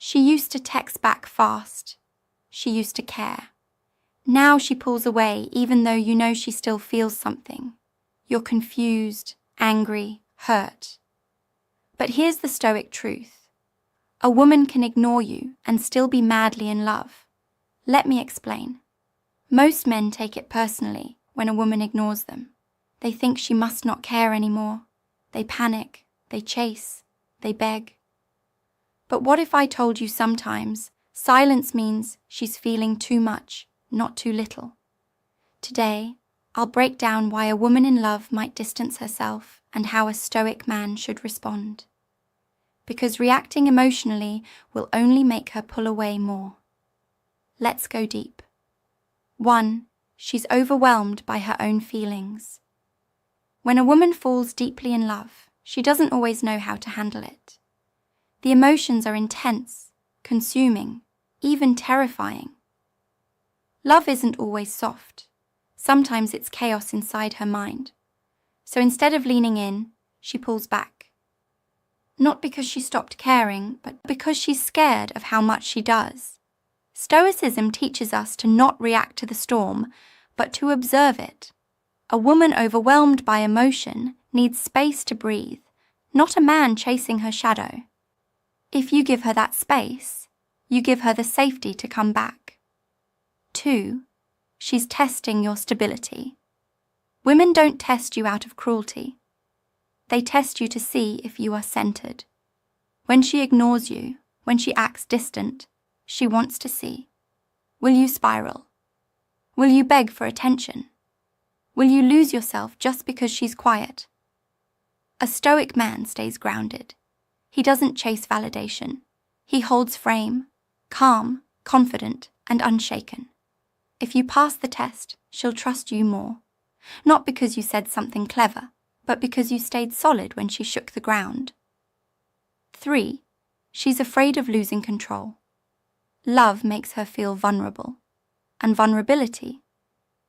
She used to text back fast. She used to care. Now she pulls away even though you know she still feels something. You're confused, angry, hurt. But here's the Stoic truth. A woman can ignore you and still be madly in love. Let me explain. Most men take it personally when a woman ignores them. They think she must not care anymore. They panic, they chase, they beg. But what if I told you sometimes silence means she's feeling too much, not too little? Today, I'll break down why a woman in love might distance herself and how a Stoic man should respond. Because reacting emotionally will only make her pull away more. Let's go deep. 1. She's overwhelmed by her own feelings. When a woman falls deeply in love, she doesn't always know how to handle it. The emotions are intense, consuming, even terrifying. Love isn't always soft. Sometimes it's chaos inside her mind. So instead of leaning in, she pulls back. Not because she stopped caring, but because she's scared of how much she does. Stoicism teaches us to not react to the storm, but to observe it. A woman overwhelmed by emotion needs space to breathe, not a man chasing her shadow. If you give her that space, you give her the safety to come back. 2. She's testing your stability. Women don't test you out of cruelty. They test you to see if you are centered. When she ignores you, when she acts distant, she wants to see. Will you spiral? Will you beg for attention? Will you lose yourself just because she's quiet? A Stoic man stays grounded. He doesn't chase validation. He holds frame, calm, confident, and unshaken. If you pass the test, she'll trust you more. Not because you said something clever, but because you stayed solid when she shook the ground. 3. She's afraid of losing control. Love makes her feel vulnerable. And vulnerability,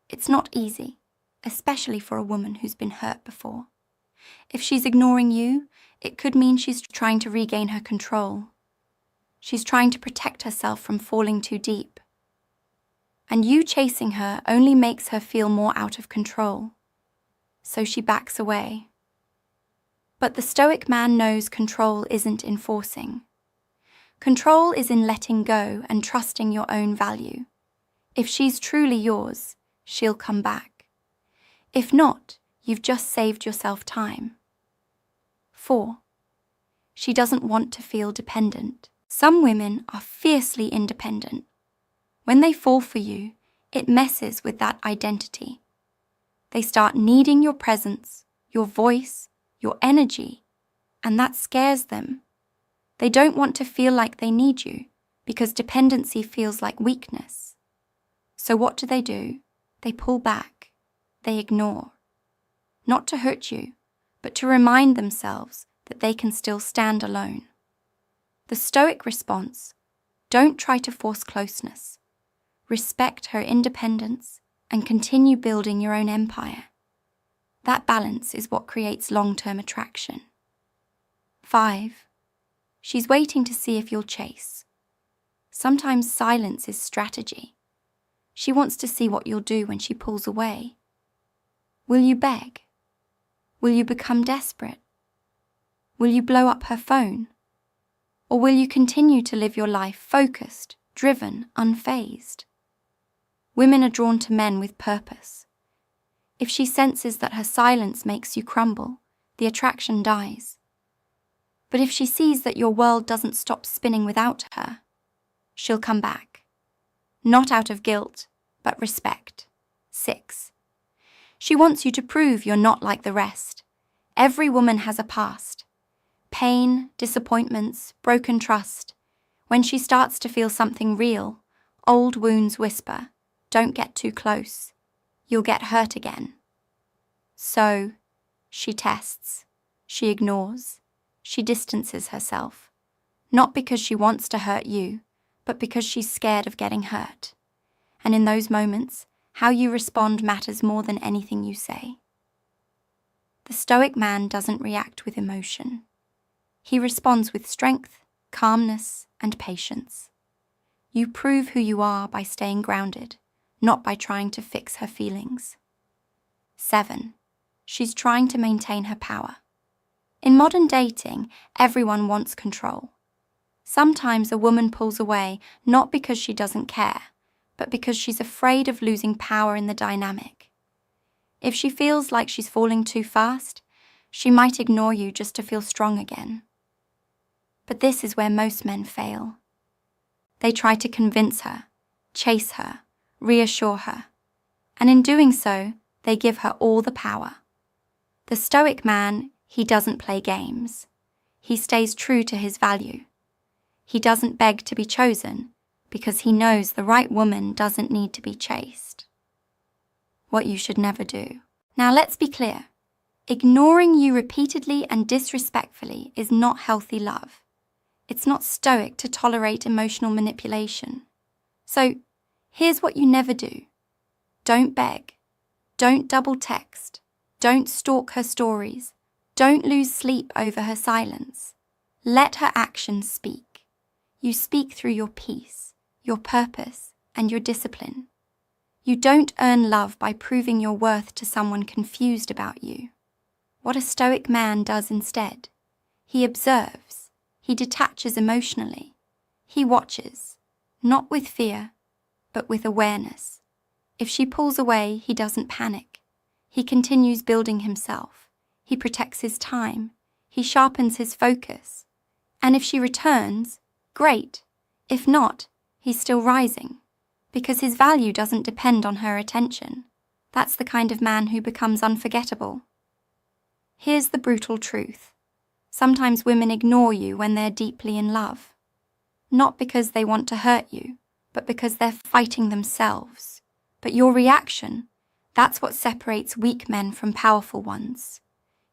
it's not easy, especially for a woman who's been hurt before. If she's ignoring you, it could mean she's trying to regain her control. She's trying to protect herself from falling too deep. And you chasing her only makes her feel more out of control. So she backs away. But the Stoic man knows control isn't in forcing. Control is in letting go and trusting your own value. If she's truly yours, she'll come back. If not, you've just saved yourself time. 4. She doesn't want to feel dependent. Some women are fiercely independent. When they fall for you, it messes with that identity. They start needing your presence, your voice, your energy, and that scares them. They don't want to feel like they need you because dependency feels like weakness. So what do? They pull back. They ignore. Not to hurt you, but to remind themselves that they can still stand alone. The Stoic response: don't try to force closeness. Respect her independence and continue building your own empire. That balance is what creates long-term attraction. 5. She's waiting to see if you'll chase. Sometimes silence is strategy. She wants to see what you'll do when she pulls away. Will you beg? Will you become desperate? Will you blow up her phone? Or will you continue to live your life focused, driven, unfazed? Women are drawn to men with purpose. If she senses that her silence makes you crumble, the attraction dies. But if she sees that your world doesn't stop spinning without her, she'll come back. Not out of guilt, but respect. 6. She wants you to prove you're not like the rest. Every woman has a past. Pain, disappointments, broken trust. When she starts to feel something real, old wounds whisper, "Don't get too close. You'll get hurt again." So, she tests, she ignores, she distances herself. Not because she wants to hurt you, but because she's scared of getting hurt. And in those moments, how you respond matters more than anything you say. The Stoic man doesn't react with emotion. He responds with strength, calmness, and patience. You prove who you are by staying grounded, not by trying to fix her feelings. 7. She's trying to maintain her power. In modern dating, everyone wants control. Sometimes a woman pulls away not because she doesn't care, but because she's afraid of losing power in the dynamic. If she feels like she's falling too fast, she might ignore you just to feel strong again. But this is where most men fail. They try to convince her, chase her, reassure her, and in doing so, they give her all the power. The Stoic man, he doesn't play games. He stays true to his value. He doesn't beg to be chosen because he knows the right woman doesn't need to be chased. What you should never do. Now let's be clear. Ignoring you repeatedly and disrespectfully is not healthy love. It's not Stoic to tolerate emotional manipulation. So here's what you never do. Don't beg. Don't double text. Don't stalk her stories. Don't lose sleep over her silence. Let her actions speak. You speak through your peace, your purpose, and your discipline. You don't earn love by proving your worth to someone confused about you. What a Stoic man does instead, he observes, he detaches emotionally, he watches, not with fear, but with awareness. If she pulls away, he doesn't panic. He continues building himself. He protects his time. He sharpens his focus. And if she returns, great. If not, he's still rising. Because his value doesn't depend on her attention. That's the kind of man who becomes unforgettable. Here's the brutal truth. Sometimes women ignore you when they're deeply in love. Not because they want to hurt you, but because they're fighting themselves. But your reaction, that's what separates weak men from powerful ones.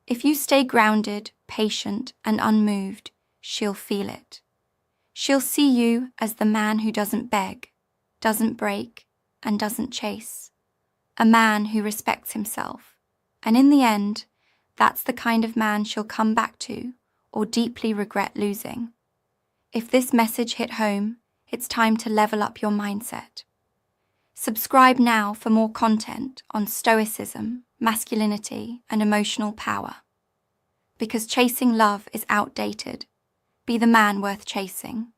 If you stay grounded, patient, and unmoved, she'll feel it. She'll see you as the man who doesn't beg, doesn't break, and doesn't chase. A man who respects himself. And in the end, that's the kind of man she'll come back to or deeply regret losing. If this message hit home, it's time to level up your mindset. Subscribe now for more content on Stoicism, masculinity, and emotional power. Because chasing love is outdated. Be the man worth chasing.